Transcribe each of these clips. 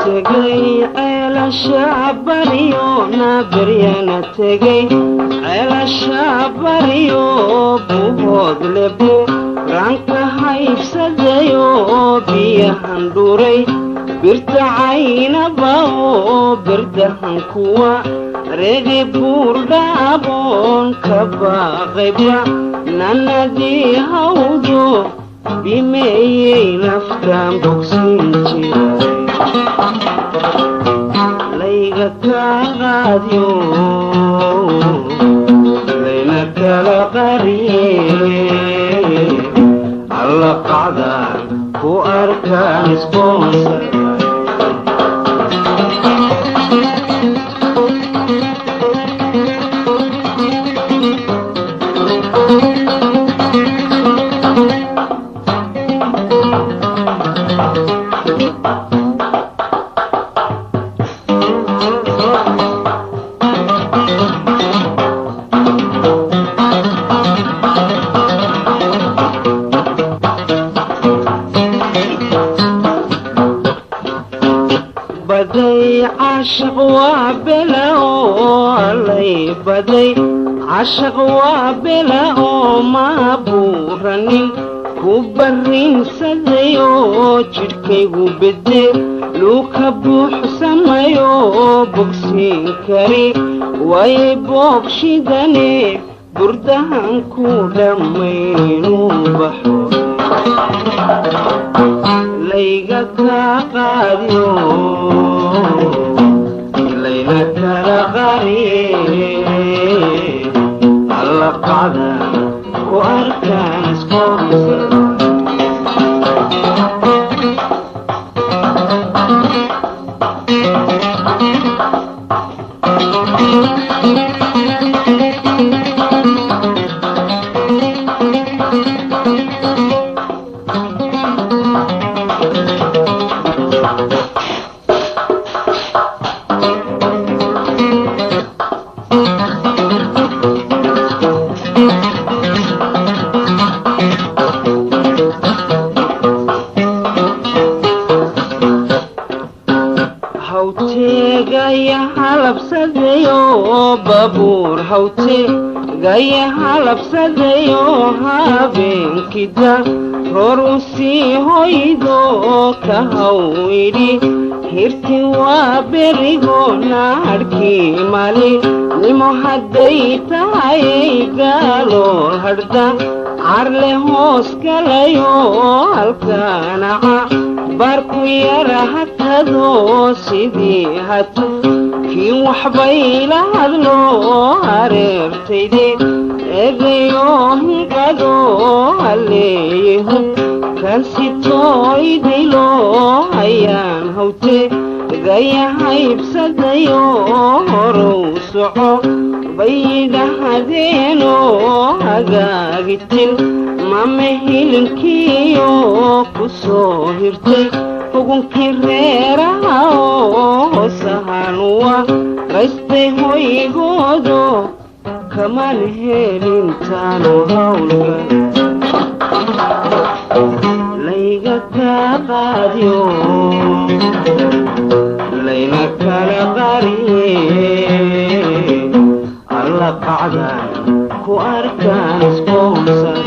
تجي على الشعبريو نابريانا تجي على الشعبريو بوهود لبو رانك هايف سديو بيهان دوري برتعين باو بردهن كوا رغي بوردابون كبا غيبا ناندي هاوزو بمي نفتان بوكسين جيراي ليغا كاغاديو لينا كالاغاري الله قعدان كو أركان سبونسر بدي عاشق وبلاو علي بدي عاشق وبلاو ما بورنين كوبرين سديو جركيغو بدي لو كبوح سمايو بوكسين كاري واي بوكشي داني بردهان كودمينو بحور ليغا كاقاديو لينا كالاغاري الله قعدان وأركان سبونسر gaya halabsadayo babuur hawte gaya halabsadayo habeenkida roor u sii hoydo ka hawidhi hirti waa berigo naadhkii mali nimo hadday tahay gaalool hadhda carle hoos galayo halkaanaca barku yara hatado sidii hatu kii waxbay la hadlo hareertayde eegayo hinqado haleeyahu kan sitooydilo ayaan hawte gaya haybsadayo horow soco baydhahadeeno hagaagitin mame hilinkiyo ku soo hirtay hugunkii reeraha oo sahanuwa raystay hoygoodo kaman helintaanu hawlga layga kaaqaadiyo layna kala qariye alla qacdaan ku arkaan sponsor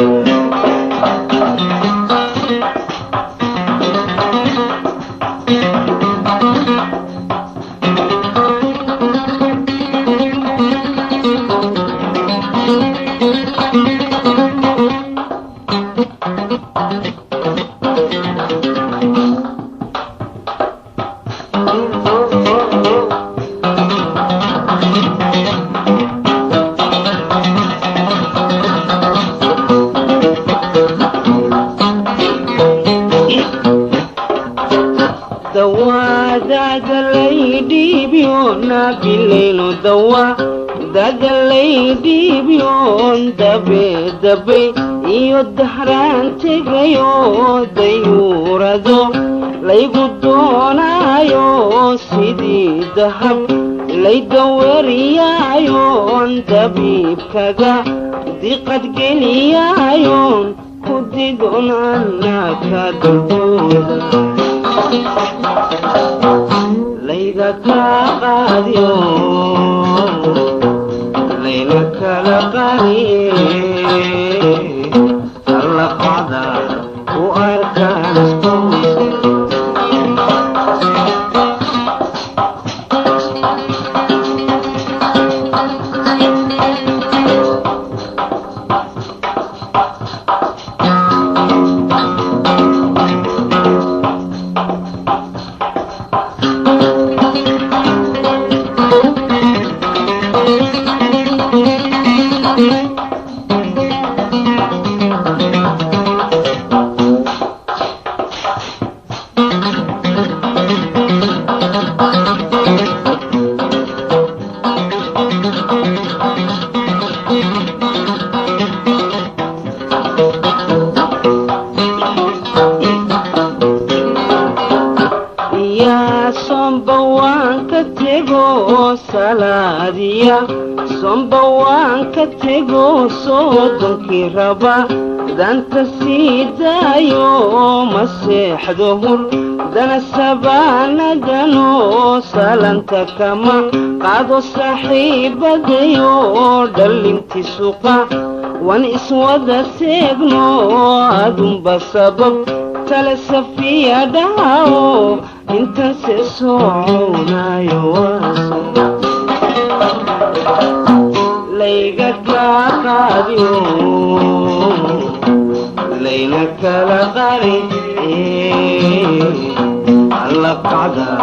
billayno dawa dadalay diibyoon dabay iyo dahraan tegayo dayuurado laygu doonaayo sidii dahab laydawariyayoon dabiibkaga diqad geliyayoon ku didon annaka dulduuda قاديو ليلك لقاني الله قعدا وأركان صنبوان كتغو صوتك ربا دانت سيدا يوم السيح ظهر دان السبان دانو سالنت كما قادو الصحيب ديو دلنت سوقا وان اسود سيغنو ادم بسبب تلسفيا داو انت سيسوعونا يواسو ليلك قاديو ليلك لقاري الله قعدا